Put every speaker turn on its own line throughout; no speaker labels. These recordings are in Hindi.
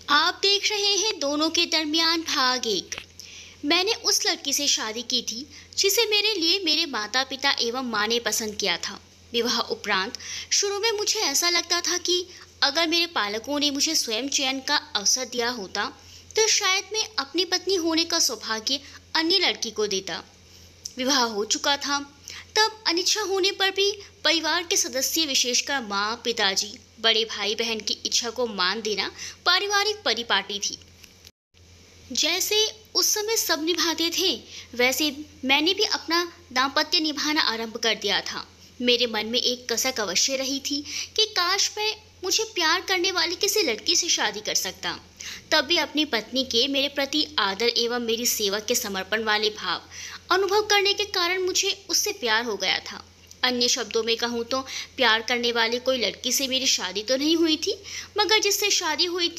आप देख रहे हैं दोनों के दरमियान भाग एक। मैंने उस लड़की से शादी की थी जिसे मेरे लिए मेरे माता पिता एवं माँ ने पसंद किया था। विवाह उपरांत शुरू में मुझे ऐसा लगता था कि अगर मेरे पालकों ने मुझे स्वयं चयन का अवसर दिया होता तो शायद मैं अपनी पत्नी होने का सौभाग्य अन्य लड़की को देता। विवाह हो चुका था, तब अनिच्छा होने पर भी परिवार के सदस्य विशेषकर माँ, पिताजी, बड़े भाई बहन की इच्छा को मान देना पारिवारिक परिपाटी थी। जैसे उस समय सब निभाते थे, वैसे मैंने भी अपना दाम्पत्य निभाना आरंभ कर दिया था। मेरे मन में एक कसक अवश्य रही थी कि काश मैं मुझे प्यार करने वाली किसी लड़की से शादी कर सकता। तब भी अपनी पत्नी के मेरे प्रति आदर एवं मेरी सेवा के समर्पण वाले भाव अनुभव करने के कारण मुझे उससे प्यार हो गया था। अन्य शब्दों में कहूँ तो प्यार करने वाली कोई लड़की से मेरी शादी तो नहीं हुई थी, मगर जिससे शादी हुई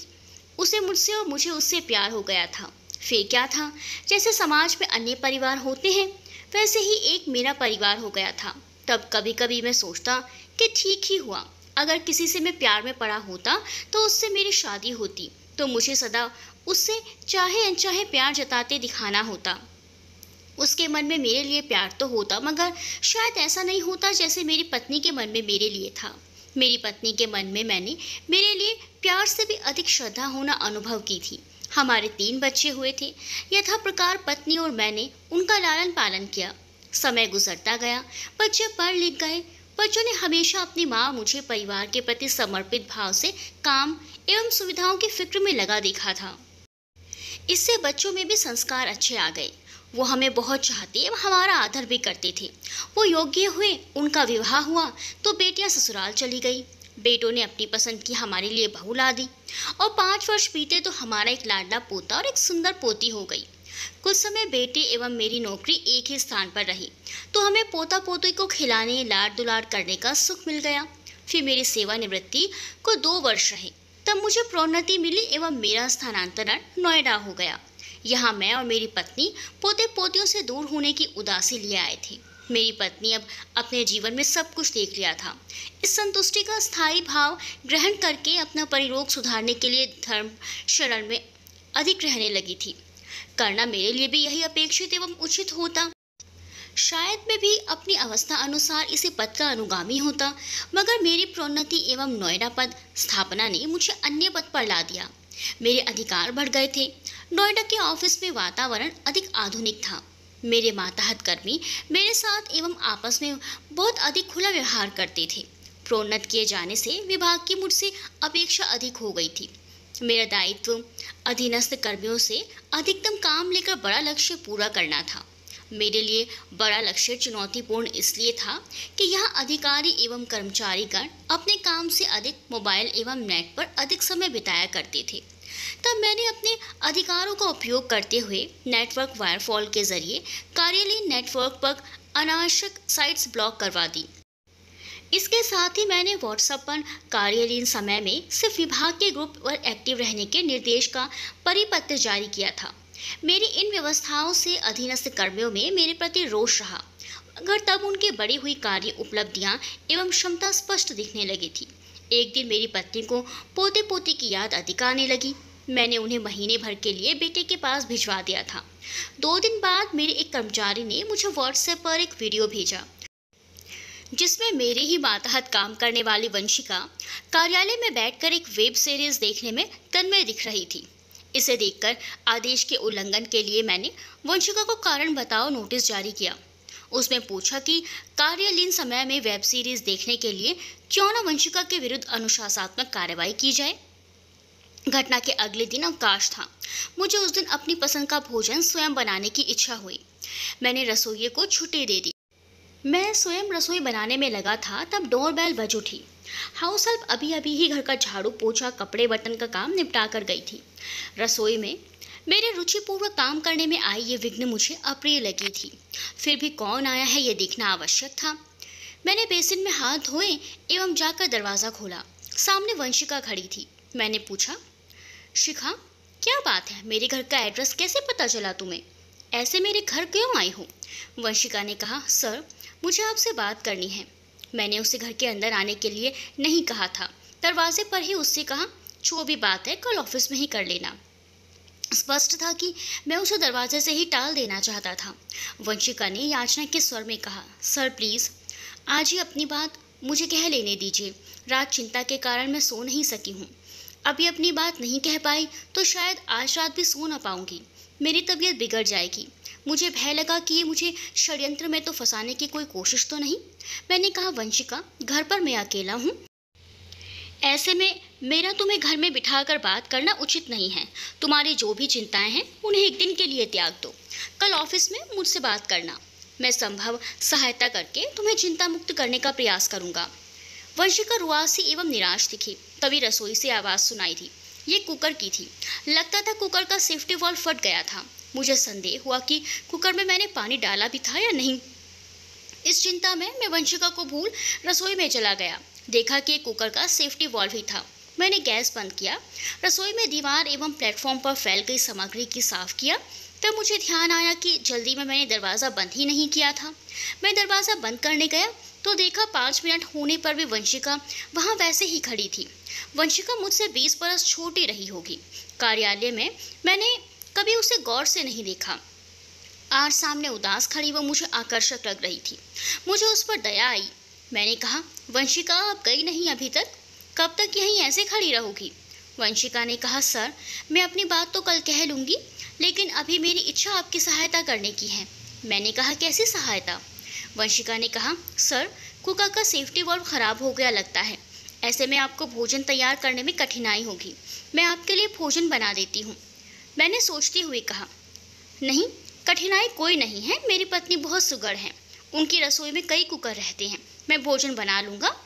उसे मुझसे और मुझे उससे प्यार हो गया था। फिर क्या था, जैसे समाज में अन्य परिवार होते हैं वैसे ही एक मेरा परिवार हो गया था। तब कभी कभी मैं सोचता कि ठीक ही हुआ, अगर किसी से मैं प्यार में पड़ा होता तो उससे मेरी शादी होती, तो मुझे सदा उससे चाहे अनचाहे प्यार जताते दिखाना होता। उसके मन में मेरे लिए प्यार तो होता, मगर शायद ऐसा नहीं होता जैसे मेरी पत्नी के मन में मेरे लिए था। मेरी पत्नी के मन में मैंने मेरे लिए प्यार से भी अधिक श्रद्धा होना अनुभव की थी। हमारे 3 बच्चे हुए थे। यथा प्रकार पत्नी और मैंने उनका लालन पालन किया। समय गुजरता गया, बच्चे पढ़ लिख गए। बच्चों ने हमेशा अपनी माँ मुझे परिवार के प्रति समर्पित भाव से काम एवं सुविधाओं की फिक्र में लगा देखा था। इससे बच्चों में भी संस्कार अच्छे आ गए। वो हमें बहुत चाहते एवं हमारा आदर भी करते थे। वो योग्य हुए, उनका विवाह हुआ तो बेटियां ससुराल चली गई। बेटों ने अपनी पसंद की हमारे लिए बहू ला दी और 5 वर्ष बीते तो हमारा एक लाडला पोता और एक सुंदर पोती हो गई। कुछ समय बेटे एवं मेरी नौकरी एक ही स्थान पर रही तो हमें पोता पोती को खिलाने लाड दुलार करने का सुख मिल गया। फिर मेरी सेवानिवृत्ति को 2 वर्ष रहे, तब मुझे प्रोन्नति मिली एवं मेरा स्थानांतरण नोएडा हो गया। यहाँ मैं और मेरी पत्नी पोते पोतियों से दूर होने की उदासी लिए आए थे। मेरी पत्नी अब अपने जीवन में सब कुछ देख लिया था। इस संतुष्टि का स्थायी भाव ग्रहण करके अपना परिरोग सुधारने के लिए धर्म शरण में अधिक रहने लगी थी। करना मेरे लिए भी यही अपेक्षित एवं उचित होता। शायद मैं भी अपनी अवस्था अनुसार इसी पद का अनुगामी होता, मगर मेरी प्रोन्नति एवं नोएडा पद स्थापना ने मुझे अन्य पद पर ला दिया। मेरे अधिकार बढ़ गए थे। नोएडा के ऑफिस में वातावरण अधिक आधुनिक था। मेरे मातहत कर्मी मेरे साथ एवं आपस में बहुत अधिक खुला व्यवहार करते थे। प्रोन्नत किए जाने से विभाग की मुझसे अपेक्षा अधिक हो गई थी। मेरा दायित्व अधीनस्थ कर्मियों से अधिकतम काम लेकर बड़ा लक्ष्य पूरा करना था। मेरे लिए बड़ा लक्ष्य चुनौतीपूर्ण इसलिए था कि यहाँ अधिकारी एवं कर्मचारीगण अपने काम से अधिक मोबाइल एवं नेट पर अधिक समय बिताया करते थे। तब मैंने अपने अधिकारों का उपयोग करते हुए नेटवर्क वायरफॉल के जरिए कार्यालयीन नेटवर्क पर अनावश्यक साइट्स ब्लॉक करवा दी। इसके साथ ही मैंने व्हाट्सएप पर कार्यालयीन समय में सिर्फ विभाग के ग्रुप पर एक्टिव रहने के निर्देश का परिपत्र जारी किया था। मेरी इन व्यवस्थाओं से अधीनस्थ कर्मियों में मेरे प्रति रोष रहा, मगर तब उनकी बढ़ी हुई कार्य उपलब्धियां एवं क्षमता स्पष्ट दिखने लगी थी। एक दिन मेरी पत्नी को पोते पोती की याद अधिक आने लगी। मैंने उन्हें महीने भर के लिए बेटे के पास भिजवा दिया था। 2 दिन बाद मेरे एक कर्मचारी ने मुझे व्हाट्सएप पर एक वीडियो भेजा जिसमें मेरे ही मातहत काम करने वाली वंशिका कार्यालय में बैठकर एक वेब सीरीज देखने में तन्मय दिख रही थी। इसे देखकर आदेश के उल्लंघन के लिए मैंने वंशिका को कारण बताओ नोटिस जारी किया। उसमें पूछा कि कार्यालयीन समय में वेब सीरीज देखने के लिए क्यों न वंशिका के विरुद्ध अनुशासनात्मक कार्रवाई की जाए। घटना के अगले दिन अवकाश था। मुझे उस दिन अपनी पसंद का भोजन स्वयं बनाने की इच्छा हुई। मैंने रसोइये को छुट्टी दे दी। मैं स्वयं रसोई बनाने में लगा था, तब डोरबेल बज उठी। हाउस हेल्प अभी अभी ही घर का झाड़ू पोछा कपड़े बर्तन का काम निपटा कर गई थी। रसोई में मेरे रुचिपूर्वक काम करने में आई ये विघ्न मुझे अप्रिय लगी थी। फिर भी कौन आया है ये देखना आवश्यक था। मैंने बेसिन में हाथ धोए एवं जाकर दरवाज़ा खोला। सामने वंशिका खड़ी थी। मैंने पूछा, शिखा क्या बात है, मेरे घर का एड्रेस कैसे पता चला तुम्हें? ऐसे मेरे घर क्यों आई हो? वंशिका ने कहा, सर मुझे आपसे बात करनी है। मैंने उसे घर के अंदर आने के लिए नहीं कहा था। दरवाजे पर ही उससे कहा, जो भी बात है कल ऑफिस में ही कर लेना। स्पष्ट था कि मैं उसे दरवाजे से ही टाल देना चाहता था। वंशिका ने याचना के स्वर में कहा, सर प्लीज़ आज ही अपनी बात मुझे कह लेने दीजिए। रात चिंता के कारण मैं सो नहीं सकी हूँ। अभी अपनी बात नहीं कह पाई तो शायद आज रात भी सो ना पाऊंगी। मेरी तबीयत बिगड़ जाएगी। मुझे भय लगा कि ये मुझे षड्यंत्र में तो फंसाने की कोई कोशिश तो नहीं। मैंने कहा, वंशिका घर पर मैं अकेला हूँ, ऐसे में मेरा तुम्हें घर में बिठाकर बात करना उचित नहीं है। तुम्हारी जो भी चिंताएं हैं उन्हें एक दिन के लिए त्याग दो। कल ऑफिस में मुझसे बात करना। मैं संभव सहायता करके तुम्हें चिंता मुक्त करने का प्रयास करूंगा। वंशिका रुआसी एवं निराश दिखी। तभी रसोई से आवाज़ सुनाई दी। ये कुकर की थी। लगता था कुकर का सेफ्टी वॉल्व फट गया था। मुझे संदेह हुआ कि कुकर में मैंने पानी डाला भी था या नहीं। इस चिंता में मैं वंशिका को भूल रसोई में चला गया। देखा कि कुकर का सेफ्टी वॉल्व ही था। मैंने गैस बंद किया, रसोई में दीवार एवं प्लेटफॉर्म पर फैल गई सामग्री की साफ किया। तब मुझे ध्यान आया कि जल्दी में मैंने दरवाज़ा बंद ही नहीं किया था। मैं दरवाज़ा बंद करने गया तो देखा 5 मिनट होने पर भी वंशिका वहाँ वैसे ही खड़ी थी। वंशिका मुझसे 20 बरस छोटी रही होगी। कार्यालय में मैंने कभी उसे गौर से नहीं देखा। आज सामने उदास खड़ी वो मुझे आकर्षक लग रही थी। मुझे उस पर दया आई। मैंने कहा, वंशिका आप गई नहीं अभी तक? कब तक यहीं ऐसे खड़ी रहोगी? वंशिका ने कहा, सर मैं अपनी बात तो कल कह लूँगी, लेकिन अभी मेरी इच्छा आपकी सहायता करने की है। मैंने कहा, कैसी सहायता? वंशिका ने कहा, सर कुकर का सेफ्टी वॉल्व खराब हो गया लगता है। ऐसे में आपको भोजन तैयार करने में कठिनाई होगी। मैं आपके लिए भोजन बना देती हूँ। मैंने सोचते हुए कहा, नहीं कठिनाई कोई नहीं है, मेरी पत्नी बहुत सुघड़ है। उनकी रसोई में कई कुकर रहते हैं, मैं भोजन बना लूँगा।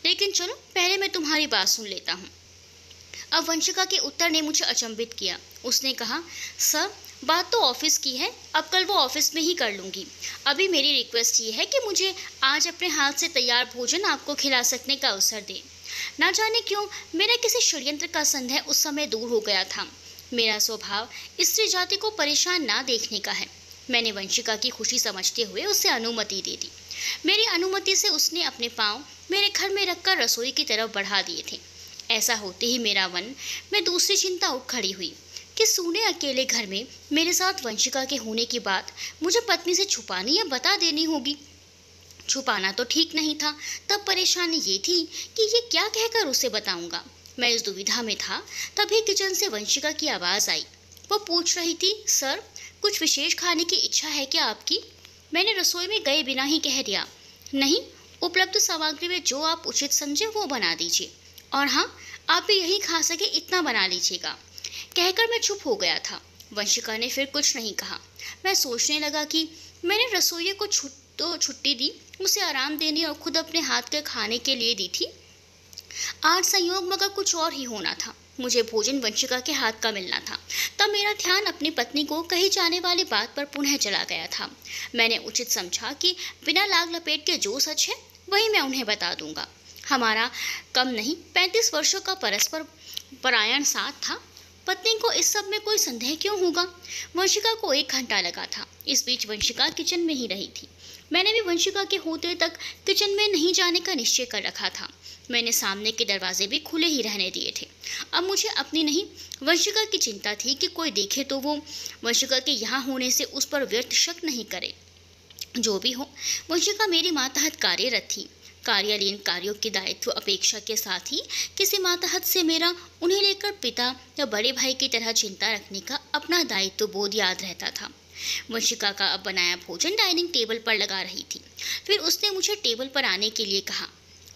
लेकिन चलो पहले मैं तुम्हारी बात सुन लेता हूँ। अब वंशिका के उत्तर ने मुझे अचंभित किया। उसने कहा, सर बात तो ऑफिस की है, अब कल वो ऑफिस में ही कर लूँगी। अभी मेरी रिक्वेस्ट ये है कि मुझे आज अपने हाथ से तैयार भोजन आपको खिला सकने का अवसर दें। ना जाने क्यों मेरा किसी षड्यंत्र का संदेह उस समय दूर हो गया था। मेरा स्वभाव स्त्री जाति को परेशान ना देखने का है। मैंने वंशिका की खुशी समझते हुए उसे अनुमति दे दी। मेरी अनुमति से उसने अपने पाँव मेरे घर में रखकर रसोई की तरफ बढ़ा दिए थे। ऐसा होते ही मेरा मन में दूसरी चिंता उठ खड़ी हुई कि सूने अकेले घर में मेरे साथ वंशिका के होने की बात मुझे पत्नी से छुपानी या बता देनी होगी। छुपाना तो ठीक नहीं था, तब परेशानी ये थी कि ये क्या कहकर उसे बताऊंगा। मैं इस दुविधा में था, तभी किचन से वंशिका की आवाज़ आई। वो पूछ रही थी, सर कुछ विशेष खाने की इच्छा है क्या आपकी? मैंने रसोई में गए बिना ही कह दिया, नहीं, उपलब्ध सामग्री में जो आप उचित समझे वो बना दीजिए, और हाँ आप भी यही खा सके इतना बना लीजिएगा। कहकर मैं चुप हो गया था। वंशिका ने फिर कुछ नहीं कहा। मैं सोचने लगा कि मैंने रसोइये को छुट्टी दी, उसे आराम देने और खुद अपने हाथ के खाने के लिए दी थी। आज संयोग मगर कुछ और ही होना था। मुझे भोजन वंशिका के हाथ का मिलना था। तब मेरा ध्यान अपनी पत्नी को कही जाने वाली बात पर पुनः चला गया था। मैंने उचित समझा कि बिना लाग लपेट के जो सच है वही मैं उन्हें बता दूंगा। हमारा कम नहीं 35 वर्षों का परस्पर परायण साथ था। पत्नी को इस सब में कोई संदेह क्यों होगा? वंशिका को 1 घंटा लगा था। इस बीच वंशिका किचन में ही रही थी। मैंने भी वंशिका के होते तक किचन में नहीं जाने का निश्चय कर रखा था। मैंने सामने के दरवाजे भी खुले ही रहने दिए थे। अब मुझे अपनी नहीं वंशिका की चिंता थी कि कोई देखे तो वो वंशिका के यहाँ होने से उस पर व्यर्थ शक नहीं करे। जो भी हो, वंशिका मेरी मातहत कार्यरत थी। कार्यालयीन कार्यों के दायित्व अपेक्षा के साथ ही किसी मातहत से मेरा उन्हें लेकर पिता या बड़े भाई की तरह चिंता रखने का अपना दायित्व बोध याद रहता था। वंशिका का अब बनाया भोजन डाइनिंग टेबल पर लगा रही थी। फिर उसने मुझे टेबल पर आने के लिए कहा।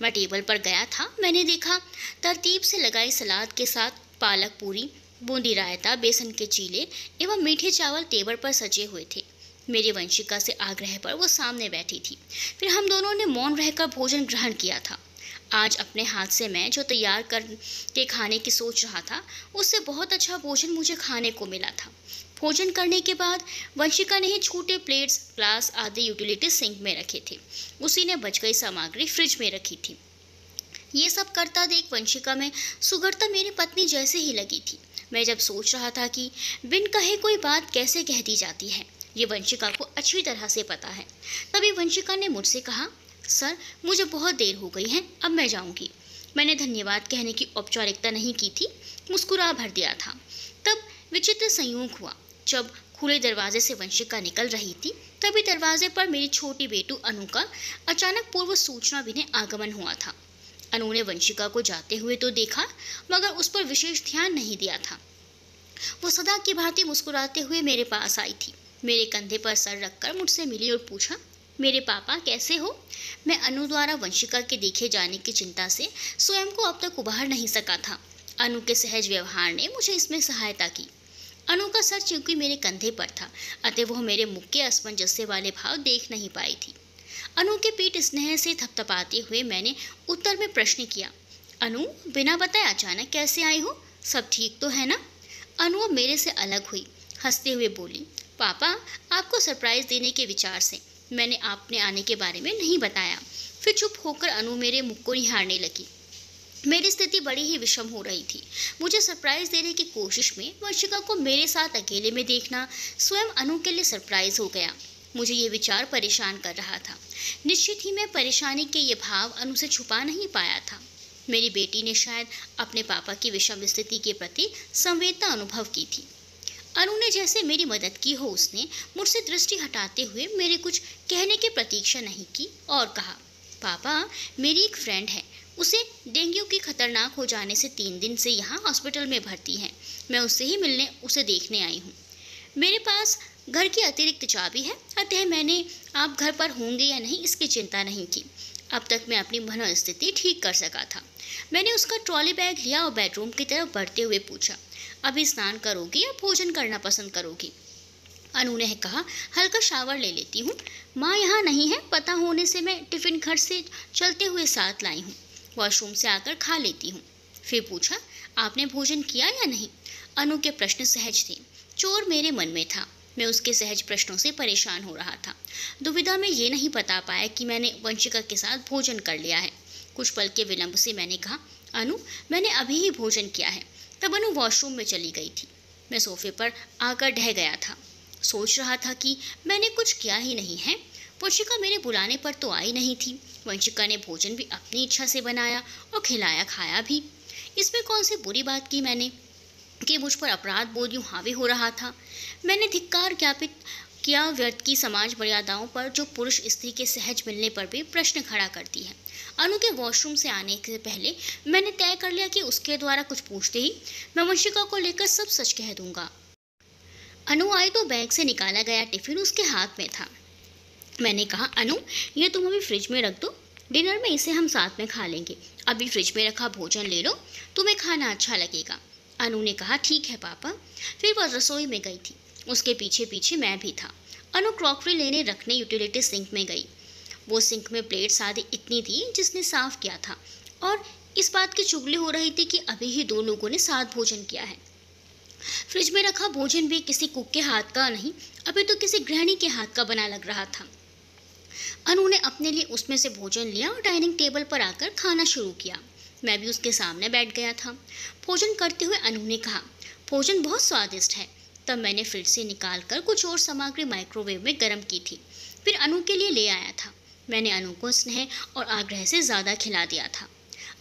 मैं टेबल पर गया था। मैंने देखा तरतीब से लगाई सलाद के साथ पालक पूरी, बूंदी रायता, बेसन के चीले एवं मीठे चावल टेबल पर सजे हुए थे। मेरी वंशिका से आग्रह पर वो सामने बैठी थी। फिर हम दोनों ने मौन रहकर भोजन ग्रहण किया था। आज अपने हाथ से मैं जो तैयार कर के खाने की सोच रहा था, उससे बहुत अच्छा भोजन मुझे खाने को मिला था। भोजन करने के बाद वंशिका ने ही छोटे प्लेट्स, ग्लास आदि यूटिलिटी सिंक में रखे थे। उसी ने बच गई सामग्री फ्रिज में रखी थी। ये सब करता देख वंशिका में सुगढ़ता मेरी पत्नी जैसे ही लगी थी। मैं जब सोच रहा था कि बिन कहे कोई बात कैसे कह दी जाती है, ये वंशिका को अच्छी तरह से पता है। तभी वंशिका ने मुझसे कहा, सर मुझे बहुत देर हो गई है, अब मैं जाऊंगी। मैंने धन्यवाद कहने की औपचारिकता नहीं की थी, मुस्कुरा भर दिया था। तब विचित्र संयोग हुआ। जब खुले दरवाजे से वंशिका निकल रही थी, तभी दरवाजे पर मेरी छोटी बेटू अनु का अचानक पूर्व सूचना बिना आगमन हुआ था। अनु ने वंशिका को जाते हुए तो देखा, मगर उस पर विशेष ध्यान नहीं दिया था। वो सदा की भांति मुस्कुराते हुए मेरे पास आई थी। मेरे कंधे पर सर रखकर मुझसे मिली और पूछा, मेरे पापा कैसे हो? मैं अनु द्वारा वंशिका के देखे जाने की चिंता से स्वयं को अब तक उबार नहीं सका था। अनु के सहज व्यवहार ने मुझे इसमें सहायता की। अनु का सर चूंकि मेरे कंधे पर था, अतः वह मेरे मुख के असमंजस्य वाले भाव देख नहीं पाई थी। अनु के पीठ स्नेह से थपथपाते हुए मैंने उत्तर में प्रश्न किया, अनु, बिना बताए अचानक कैसे आई हो? सब ठीक तो है ना? अनु अब मेरे से अलग हुई, हंसते हुए बोली, पापा, आपको सरप्राइज देने के विचार से मैंने आपने आने के बारे में नहीं बताया। फिर चुप होकर अनु मेरे मुख को निहारने लगी। मेरी स्थिति बड़ी ही विषम हो रही थी। मुझे सरप्राइज देने की कोशिश में वंशिका को मेरे साथ अकेले में देखना स्वयं अनु के लिए सरप्राइज हो गया। मुझे ये विचार परेशान कर रहा था। निश्चित ही मैं परेशानी के ये भाव अनु से छुपा नहीं पाया था। मेरी बेटी ने शायद अपने पापा की विषम स्थिति के प्रति संवेदना अनुभव की थी। अनु ने जैसे मेरी मदद की हो, उसने मुझसे दृष्टि हटाते हुए मेरे कुछ कहने की प्रतीक्षा नहीं की और कहा, पापा, मेरी एक फ्रेंड है, उसे डेंगू की खतरनाक हो जाने से 3 दिन से यहाँ हॉस्पिटल में भर्ती है। मैं उससे ही मिलने, उसे देखने आई हूँ। मेरे पास घर की अतिरिक्त चाबी है, अतः मैंने आप घर पर होंगे या नहीं इसकी चिंता नहीं की। अब तक मैं अपनी मनोस्थिति ठीक कर सका था। मैंने उसका ट्रॉली बैग लिया और बेडरूम की तरफ बढ़ते हुए पूछा, अभी स्नान करोगी या भोजन करना पसंद करोगी? अनु ने कहा, हल्का शावर ले लेती हूँ। माँ यहाँ नहीं है, पता होने से मैं टिफिन घर से चलते हुए साथ लाई हूँ। वॉशरूम से आकर खा लेती हूँ। फिर पूछा, आपने भोजन किया या नहीं? अनु के प्रश्न सहज थे, चोर मेरे मन में था। मैं उसके सहज प्रश्नों से परेशान हो रहा था। दुविधा में ये नहीं बता पाया कि मैंने वंशिका के साथ भोजन कर लिया है। कुछ पल के विलंब से मैंने कहा, अनु, मैंने अभी ही भोजन किया है। तब अनु वॉशरूम में चली गई थी। मैं सोफे पर आकर ढह गया था। सोच रहा था कि मैंने कुछ किया ही नहीं है। वंशिका मेरे बुलाने पर तो आई नहीं थी। वंशिका ने भोजन भी अपनी इच्छा से बनाया और खिलाया खाया भी। इसमें कौन सी बुरी बात की मैंने कि मुझ पर अपराध बोध यूँ हावी हो रहा था। मैंने धिक्कार ज्ञापित किया व्यर्थ की समाज मर्यादाओं पर, जो पुरुष स्त्री के सहज मिलने पर भी प्रश्न खड़ा करती है। अनु के वॉशरूम से आने से पहले मैंने तय कर लिया कि उसके द्वारा कुछ पूछते ही मैं वंशिका को लेकर सब सच कह दूंगा। अनु आई तो बैग से निकाला गया टिफिन उसके हाथ में था। मैंने कहा, अनु, ये तुम अभी फ्रिज में रख दो, डिनर में इसे हम साथ में खा लेंगे। अभी फ्रिज में रखा भोजन ले लो, तुम्हें खाना अच्छा लगेगा। अनु ने कहा, ठीक है पापा। फिर वह रसोई में गई थी। उसके पीछे पीछे मैं भी था। अनु क्रॉकरी लेने रखने यूटिलिटी सिंक में गई। वो सिंक में प्लेट्स आदि इतनी थी जिसने साफ किया था, और इस बात की चुगली हो रही थी कि अभी ही 2 लोगों ने साथ भोजन किया है। फ्रिज में रखा भोजन भी किसी कुक के हाथ का नहीं, अभी तो किसी गृहिणी के हाथ का बना लग रहा था। अनु ने अपने लिए उसमें से भोजन लिया और डाइनिंग टेबल पर आकर खाना शुरू किया। मैं भी उसके सामने बैठ गया था। भोजन करते हुए अनु ने कहा, भोजन बहुत स्वादिष्ट है। तब मैंने फ्रिज से निकालकर कुछ और सामग्री माइक्रोवेव में गर्म की थी, फिर अनु के लिए ले आया था। मैंने अनु को स्नेह और आग्रह से ज़्यादा खिला दिया था।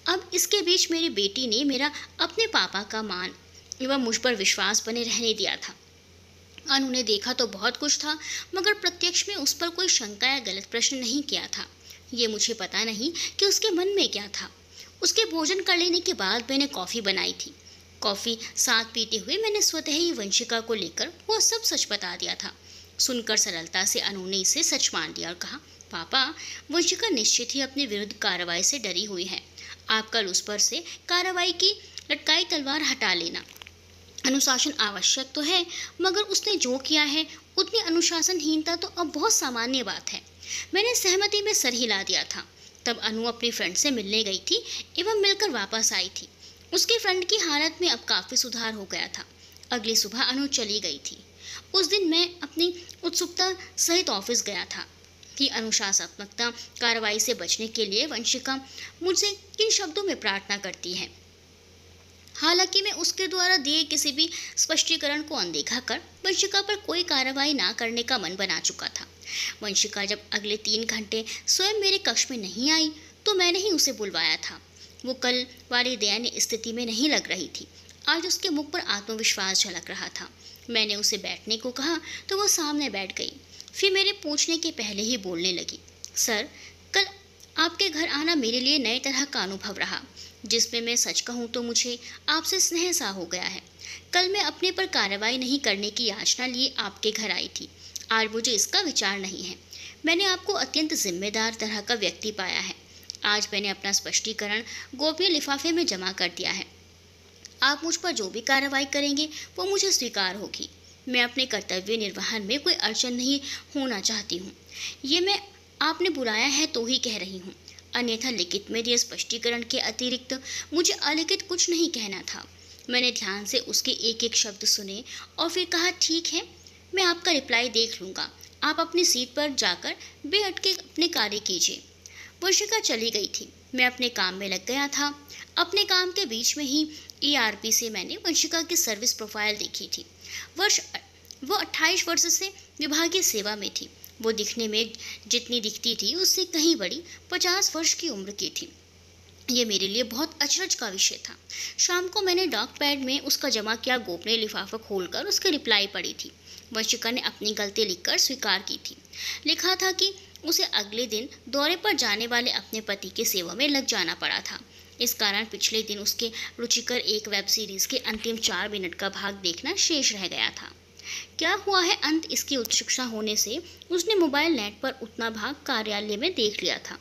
अब इसके बीच मेरी बेटी ने मेरा अपने पापा का मान एवं मुझ पर विश्वास बने रहने दिया था। अनु ने देखा तो बहुत कुछ था, मगर प्रत्यक्ष में उस पर कोई शंका या गलत प्रश्न नहीं किया था। ये मुझे पता नहीं कि उसके मन में क्या था। उसके भोजन कर लेने के बाद मैंने कॉफ़ी बनाई थी। कॉफ़ी साथ पीते हुए मैंने स्वतः ही वंशिका को लेकर वो सब सच बता दिया था। सुनकर सरलता से अनु ने इसे सच मान लिया और कहा, पापा, वंशिका निश्चित ही अपने विरुद्ध कार्रवाई से डरी हुई है। आप कल उस पर से कार्रवाई की लटकाई तलवार हटा लेना। अनुशासन आवश्यक तो है, मगर उसने जो किया है उतनी अनुशासनहीनता तो अब बहुत सामान्य बात है। मैंने सहमति में सर हिला दिया था। तब अनु अपनी फ्रेंड से मिलने गई थी एवं मिलकर वापस आई थी। उसकी फ्रेंड की हालत में अब काफ़ी सुधार हो गया था। अगली सुबह अनु चली गई थी। उस दिन मैं अपनी उत्सुकता सहित ऑफिस गया था कि अनुशासनात्मक कार्रवाई से बचने के लिए वंशिका मुझसे किन शब्दों में प्रार्थना करती है। हालांकि मैं उसके द्वारा दिए किसी भी स्पष्टीकरण को अनदेखा कर वंशिका पर कोई कार्रवाई ना करने का मन बना चुका था। वंशिका जब अगले 3 घंटे स्वयं मेरे कक्ष में नहीं आई तो मैंने ही उसे बुलवाया था। वो कल वाली दयनीय स्थिति में नहीं लग रही थी। आज उसके मुख पर आत्मविश्वास झलक रहा था। मैंने उसे बैठने को कहा तो वो सामने बैठ गई। फिर मेरे पूछने के पहले ही बोलने लगी। सर, कल आपके घर आना मेरे लिए नए तरह का अनुभव रहा, जिसमें मैं सच कहूँ तो मुझे आपसे स्नेह सा हो गया है। कल मैं अपने पर कार्रवाई नहीं करने की याचना लिए आपके घर आई थी। आज मुझे इसका विचार नहीं है। मैंने आपको अत्यंत जिम्मेदार तरह का व्यक्ति पाया है। आज मैंने अपना स्पष्टीकरण गोपनीय लिफाफे में जमा कर दिया है। आप मुझ पर जो भी कार्रवाई करेंगे वो मुझे स्वीकार होगी। मैं अपने कर्तव्य निर्वहन में कोई अड़चन नहीं होना चाहती हूँ। ये मैं आपने बुलाया है तो ही कह रही हूँ, अन्यथा लिखित में दिए स्पष्टीकरण के अतिरिक्त मुझे अलिखित कुछ नहीं कहना था। मैंने ध्यान से उसके एक एक शब्द सुने और फिर कहा, ठीक है, मैं आपका रिप्लाई देख लूँगा। आप अपनी सीट पर जाकर बेअटके अपने कार्य कीजिए। वंशिका चली गई थी। मैं अपने काम में लग गया था। अपने काम के बीच में ही ERP से मैंने वंशिका की सर्विस प्रोफाइल देखी थी। वो 28 वर्ष से विभागीय सेवा में थी। वो दिखने में जितनी दिखती थी उससे कहीं बड़ी 50 वर्ष की उम्र की थी। ये मेरे लिए बहुत अचरज का विषय था। शाम को मैंने डॉक पैड में उसका जमा किया गोपनीय लिफाफा खोलकर उसकी रिप्लाई पढ़ी थी। वंशिका ने अपनी गलती लिखकर स्वीकार की थी। लिखा था कि उसे अगले दिन दौरे पर जाने वाले अपने पति की सेवा में लग जाना पड़ा था। इस कारण पिछले दिन उसके रुचिकर एक वेब सीरीज के अंतिम 4 मिनट का भाग देखना शेष रह गया था। क्या हुआ है अंत इसकी उत्सुकता होने से उसने मोबाइल नेट पर उतना भाग कार्यालय में देख लिया था।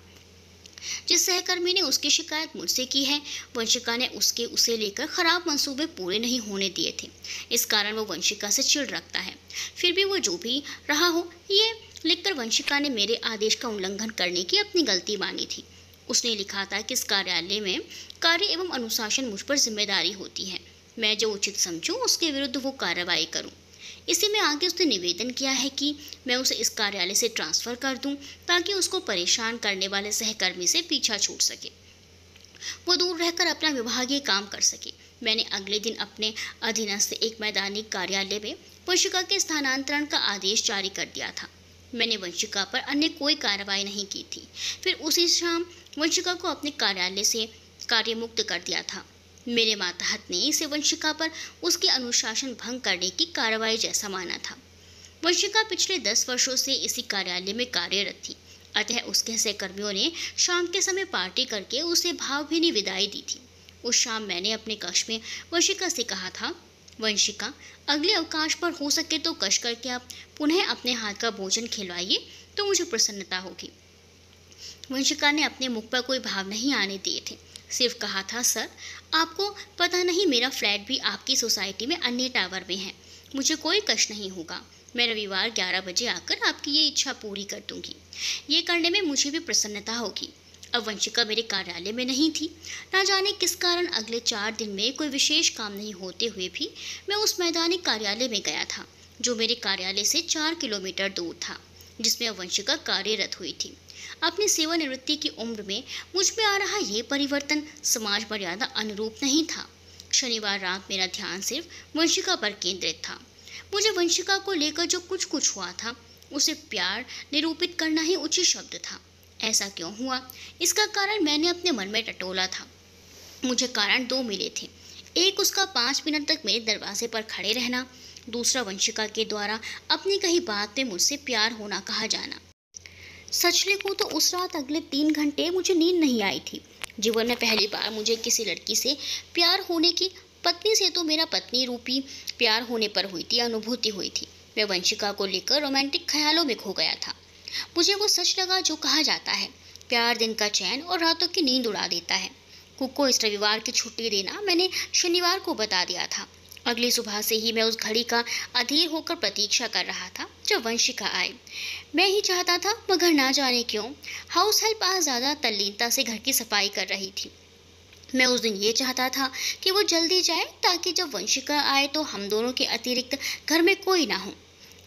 जिस सहकर्मी ने उसकी शिकायत मुझसे की है, वंशिका ने उसे लेकर खराब मंसूबे पूरे नहीं होने दिए थे। इस कारण वो वंशिका से चिढ़ रखता है। फिर भी वो जो भी रहा हो, ये लिखकर वंशिका ने मेरे आदेश का उल्लंघन करने की अपनी गलती मानी थी। उसने लिखा था कि इस कार्यालय में कार्य एवं अनुशासन मुझ पर जिम्मेदारी होती है। मैं जो उचित समझूं उसके विरुद्ध वो कार्रवाई करूं। इसी में आगे उसने निवेदन किया है कि मैं उसे इस कार्यालय से ट्रांसफ़र कर दूं ताकि उसको परेशान करने वाले सहकर्मी से पीछा छूट सके, वो दूर रहकर अपना विभागीय काम कर सके। मैंने अगले दिन अपने अधीनस्थ एक मैदानी कार्यालय में वंशिका के स्थानांतरण का आदेश जारी कर दिया था। मैंने वंशिका पर अन्य कोई कार्रवाई नहीं की थी। फिर उसी शाम वंशिका को अपने कार्यालय से कार्यमुक्त कर दिया था। मेरे मातहत ने इसे वंशिका पर उसके अनुशासन भंग करने की कार्रवाई जैसा माना था। वंशिका पिछले 10 वर्षों से इसी कार्यालय में कार्यरत थी, अतः उसके सहकर्मियों ने शाम के समय पार्टी करके उसे भावभीनी विदाई दी थी। उस शाम मैंने अपने कक्ष में वंशिका से कहा था, वंशिका, अगले अवकाश पर हो सके तो कश करके आप पुनः अपने हाथ का भोजन खिलवाइए तो मुझे प्रसन्नता होगी। वंशिका ने अपने मुख पर कोई भाव नहीं आने दिए थे, सिर्फ कहा था, सर, आपको पता नहीं मेरा फ्लैट भी आपकी सोसाइटी में अन्य टावर में है। मुझे कोई कष्ट नहीं होगा। मैं रविवार 11 बजे आकर आपकी ये इच्छा पूरी कर दूंगी। ये करने में मुझे भी प्रसन्नता होगी। अब वंशिका मेरे कार्यालय में नहीं थी। ना जाने किस कारण अगले 4 दिन में कोई विशेष काम नहीं होते हुए भी मैं उस मैदानी कार्यालय में गया था, जो मेरे कार्यालय से 4 किलोमीटर दूर था, जिसमें वंशिका कार्यरत हुई थी। अपनी सेवानिवृत्ति की उम्र में मुझ में आ रहा ये परिवर्तन समाज मर्यादा अनुरूप नहीं था। शनिवार रात मेरा ध्यान सिर्फ वंशिका पर केंद्रित था। मुझे वंशिका को लेकर जो कुछ हुआ था उसे प्यार निरूपित करना ही उचित शब्द था। ऐसा क्यों हुआ, इसका कारण मैंने अपने मन में टटोला था। मुझे कारण 2 मिले थे। एक उसका 5 मिनट तक मेरे दरवाजे पर खड़े रहना, दूसरा वंशिका के द्वारा अपनी कही बात में मुझसे प्यार होना कहा जाना। सच लिखूं तो उस रात अगले 3 घंटे मुझे नींद नहीं आई थी। जीवन में पहली बार मुझे किसी लड़की से प्यार होने की, पत्नी से तो मेरा पत्नी रूपी प्यार होने पर हुई थी, अनुभूति हुई थी। मैं वंशिका को लेकर रोमांटिक ख्यालों में खो गया था। मुझे वो सच लगा जो कहा जाता है, प्यार दिन का चैन और रातों की नींद उड़ा देता है। कुक को इस रविवार की छुट्टी देना मैंने शनिवार को बता दिया था। अगली सुबह से ही मैं उस घड़ी का अधीर होकर प्रतीक्षा कर रहा था जब वंशिका आए। मैं ही चाहता था, मगर ना जाने क्यों हाउस हेल्प आज ज़्यादा तल्लीनता से घर की सफाई कर रही थी। मैं उस दिन ये चाहता था कि वो जल्दी जाए ताकि जब वंशिका आए तो हम दोनों के अतिरिक्त घर में कोई ना हो।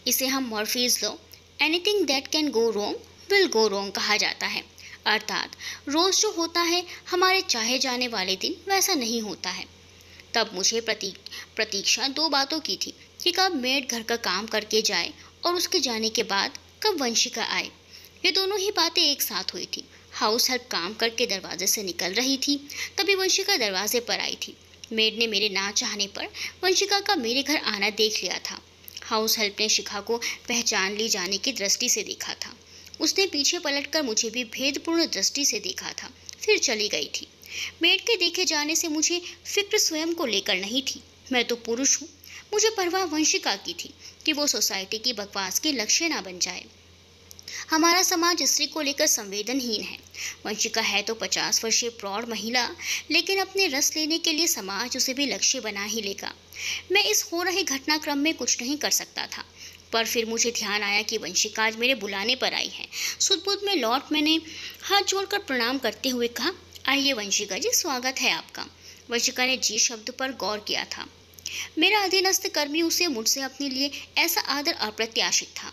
इसे हम Murphy's law, anything that can go wrong will go wrong कहा जाता है। अर्थात रोज़ जो होता है हमारे चाहे जाने वाले दिन वैसा नहीं होता है। तब मुझे प्रतीक्षा 2 बातों की थी कि कब मेड घर का काम करके जाए और उसके जाने के बाद कब वंशिका आए। ये दोनों ही बातें एक साथ हुई थी। हाउस हेल्प काम करके दरवाजे से निकल रही थी, तभी वंशिका दरवाजे पर आई थी। मेड ने मेरे ना चाहने पर वंशिका का मेरे घर आना देख लिया था। हाउस हेल्प ने शिखा को पहचान ली जाने की दृष्टि से देखा था। उसने पीछे पलटकर मुझे भी भेदपूर्ण दृष्टि से देखा था, फिर चली गई थी। मेड के देखे जाने से मुझे फिक्र स्वयं को लेकर नहीं थी। मैं तो पुरुष हूँ। मुझे परवाह वंशिका की थी कि वो सोसाइटी की बकवास के लक्ष्य ना बन जाए। हमारा समाज स्त्री को लेकर संवेदनहीन है। वंशिका है तो 50 वर्षीय प्रौढ़ महिला, लेकिन अपने रस लेने के लिए समाज उसे भी लक्ष्य बना ही लेगा। मैं इस हो रहे घटनाक्रम में कुछ नहीं कर सकता था, पर फिर मुझे ध्यान आया कि वंशिका आज मेरे बुलाने पर आई है। सुध-बुध में लौट मैंने हाथ जोड़कर प्रणाम करते हुए कहा, आइए वंशिका जी, स्वागत है आपका। वंशिका ने जी शब्द पर गौर किया था। मेरा अधीनस्थ कर्मी उसे मुझसे अपने लिए ऐसा आदर अप्रत्याशित था।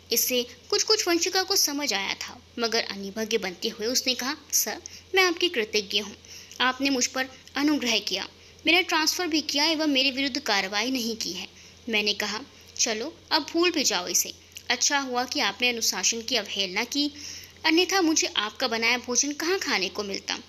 इससे कुछ वंशिका को समझ आया था, मगर अनिभज्ञ बनते हुए उसने कहा, सर मैं आपकी कृतज्ञ हूँ। आपने मुझ पर अनुग्रह किया, मेरा ट्रांसफ़र भी किया एवं मेरे विरुद्ध कार्रवाई नहीं की है। मैंने कहा, चलो अब भूल भी जाओ इसे। अच्छा हुआ कि आपने अनुशासन की अवहेलना की, अन्यथा मुझे आपका बनाया भोजन कहाँ खाने को मिलता।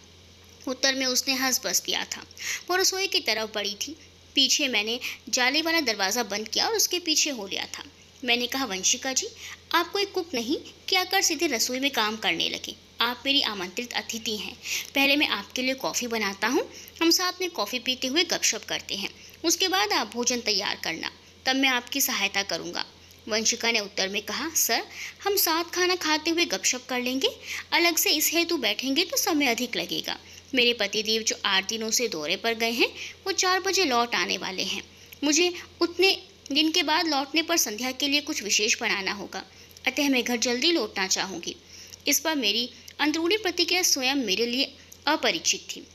उत्तर में उसने हंस बस दिया था। वो रसोई की तरफ बढ़ी थी। पीछे मैंने जाली वाला दरवाज़ा बंद किया और उसके पीछे हो लिया था। मैंने कहा, वंशिका जी, आप कोई कुक नहीं क्या कर सीधे रसोई में काम करने लगे। आप मेरी आमंत्रित अतिथि हैं। पहले मैं आपके लिए कॉफ़ी बनाता हूँ, हम साथ में कॉफ़ी पीते हुए गपशप करते हैं। उसके बाद आप भोजन तैयार करना, तब मैं आपकी सहायता करूँगा। वंशिका ने उत्तर में कहा, सर हम साथ खाना खाते हुए गपशप कर लेंगे। अलग से इस हेतु बैठेंगे तो समय अधिक लगेगा। मेरे पतिदेव जो 8 दिनों से दौरे पर गए हैं, वो 4 बजे लौट आने वाले हैं। मुझे उतने दिन के बाद लौटने पर संध्या के लिए कुछ विशेष बनाना होगा, अतः मैं घर जल्दी लौटना चाहूँगी। इस पर मेरी अंदरूनी प्रतिक्रिया स्वयं मेरे लिए अपरिचित थी।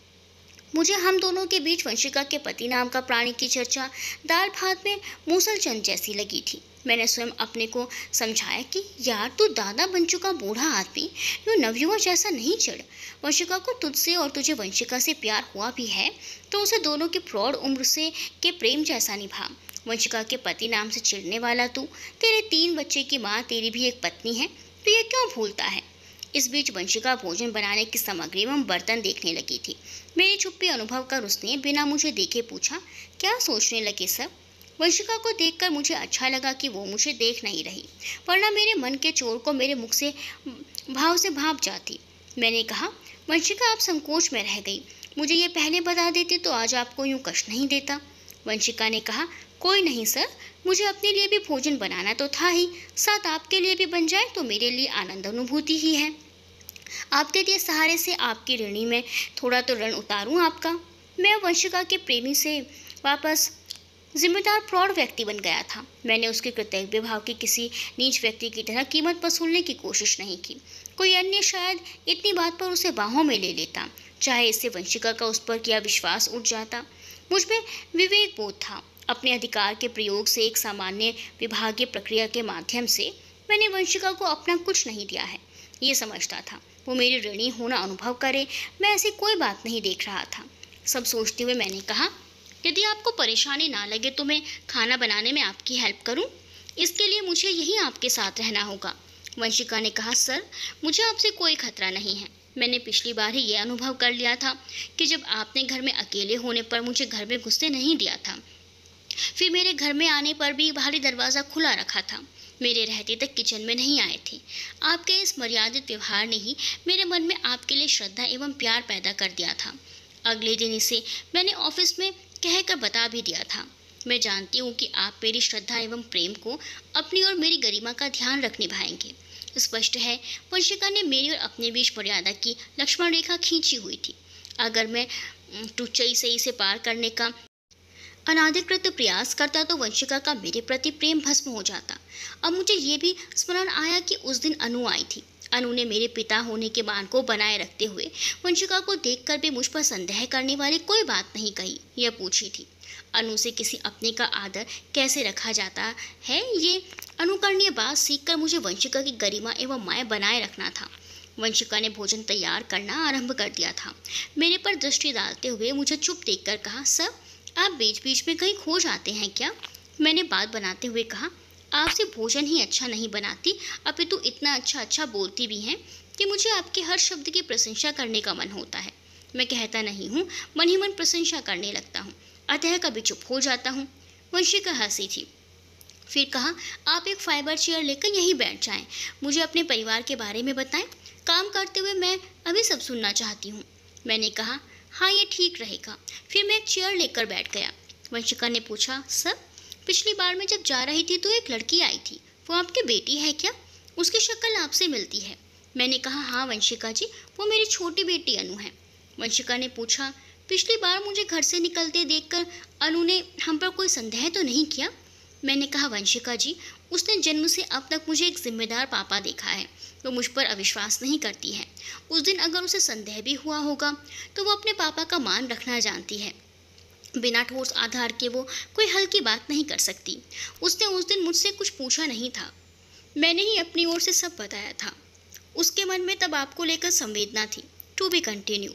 मुझे हम दोनों के बीच वंशिका के पति नाम का प्राणी की चर्चा दाल भात में मूसलचंद जैसी लगी थी। मैंने स्वयं अपने को समझाया कि यार तू दादा बन चुका बूढ़ा आदमी यूँ नवयुवा जैसा नहीं चढ़। वंशिका को तुझसे और तुझे वंशिका से प्यार हुआ भी है तो उसे दोनों की प्रौढ़ उम्र से के प्रेम जैसा निभा। वंशिका के पति नाम से चिढ़ने वाला तू, तेरे 3 बच्चे की माँ तेरी भी एक पत्नी है, तो ये क्यों भूलता है। इस बीच वंशिका भोजन बनाने की सामग्री एवं बर्तन देखने लगी थी। मेरी चुप्पी अनुभव कर उसने बिना मुझे देखे पूछा, क्या सोचने लगे सब। वंशिका को देखकर मुझे अच्छा लगा कि वो मुझे देख नहीं रही, वरना मेरे मन के चोर को मेरे मुख से भाप जाती। मैंने कहा, वंशिका आप संकोच में रह गई, मुझे ये पहले बता देती तो आज आपको यूँ कष्ट नहीं देता। वंशिका ने कहा, कोई नहीं सर, मुझे अपने लिए भी भोजन बनाना तो था ही, साथ आपके लिए भी बन जाए तो मेरे लिए आनंद अनुभूति ही है। आपके दिए सहारे से आपकी ऋणी में थोड़ा तो ऋण उतारूं आपका। मैं वंशिका के प्रेमी से वापस जिम्मेदार प्रौढ़ व्यक्ति बन गया था। मैंने उसके कृतज्ञ भाव की किसी नीच व्यक्ति की तरह कीमत वसूलने की कोशिश नहीं की। कोई अन्य शायद इतनी बात पर उसे बाहों में ले लेता, चाहे इससे वंशिका का उस पर किया विश्वास उठ जाता। मुझ में विवेक बोध था। अपने अधिकार के प्रयोग से एक सामान्य विभागीय प्रक्रिया के माध्यम से मैंने वंशिका को अपना कुछ नहीं दिया है, ये समझता था। वो मेरी ऋणी होना अनुभव करे, मैं ऐसी कोई बात नहीं देख रहा था। सब सोचते हुए मैंने कहा, यदि आपको परेशानी ना लगे तो मैं खाना बनाने में आपकी हेल्प करूं? इसके लिए मुझे यहीं आपके साथ रहना होगा। वंशिका ने कहा, सर मुझे आपसे कोई खतरा नहीं है। मैंने पिछली बार ही ये अनुभव कर लिया था कि जब आपने घर में अकेले होने पर मुझे घर में घुसने नहीं दिया था, फिर मेरे घर में आने पर भी बाहरी दरवाज़ा खुला रखा था। मेरे रहते तक किचन में नहीं आए थे। आपके इस मर्यादित व्यवहार ने ही मेरे मन में आपके लिए श्रद्धा एवं प्यार पैदा कर दिया था। अगले दिन इसे मैंने ऑफिस में कहकर बता भी दिया था। मैं जानती हूँ कि आप मेरी श्रद्धा एवं प्रेम को अपनी और मेरी गरिमा का ध्यान रख निभाएंगे। स्पष्ट है, वंशिका ने मेरी और अपने बीच मर्यादा की लक्ष्मण रेखा खींची हुई थी। अगर मैं टुच्चई से इसे पार करने का अनाधिकृत प्रयास करता तो वंशिका का मेरे प्रति प्रेम भस्म हो जाता। अब मुझे ये भी स्मरण आया कि उस दिन अनु आई थी। अनु ने मेरे पिता होने के मान को बनाए रखते हुए वंशिका को देखकर भी मुझ पर संदेह करने वाली कोई बात नहीं कही। यह पूछी थी, अनु से किसी अपने का आदर कैसे रखा जाता है, ये अनुकरणीय बात सीखकर मुझे वंशिका की गरिमा एवं माया बनाए रखना था। वंशिका ने भोजन तैयार करना आरंभ कर दिया था। मेरे पर दृष्टि डालते हुए मुझे चुप देखकर कहा, सर आप बीच बीच में कहीं खो जाते हैं क्या? मैंने बात बनाते हुए कहा, आपसे भोजन ही अच्छा नहीं बनाती, अपितु इतना अच्छा बोलती भी हैं। कि मुझे आपके हर शब्द की प्रशंसा करने का मन होता है। मैं कहता नहीं हूँ, मन ही मन प्रशंसा करने लगता हूँ, अतः कभी चुप हो जाता हूँ। वंशिका हंसी थी। फिर कहा, आप एक फाइबर चेयर लेकर यहीं बैठ जाएं। मुझे अपने परिवार के बारे में बताएं। काम करते हुए मैं अभी सब सुनना चाहती हूँ। मैंने कहा, हाँ ये ठीक रहेगा। फिर मैं एक चेयर लेकर बैठ गया। वंशिका ने पूछा, सर, पिछली बार मैं जब जा रही थी तो एक लड़की आई थी, वो आपकी बेटी है क्या? उसकी शक्ल आपसे मिलती है। मैंने कहा, हाँ वंशिका जी, वो मेरी छोटी बेटी अनु है। वंशिका ने पूछा, पिछली बार मुझे घर से निकलते देखकर अनु ने हम पर कोई संदेह तो नहीं किया? मैंने कहा, वंशिका जी, उसने जन्म से अब तक मुझे एक जिम्मेदार पापा देखा है। वो मुझ पर अविश्वास नहीं करती है। उस दिन अगर उसे संदेह भी हुआ होगा तो वो अपने पापा का मान रखना जानती है। बिना ठोस आधार के वो कोई हल्की बात नहीं कर सकती। उसने उस दिन मुझसे कुछ पूछा नहीं था, मैंने ही अपनी ओर से सब बताया था। उसके मन में तब आपको लेकर संवेदना थी। To be continue.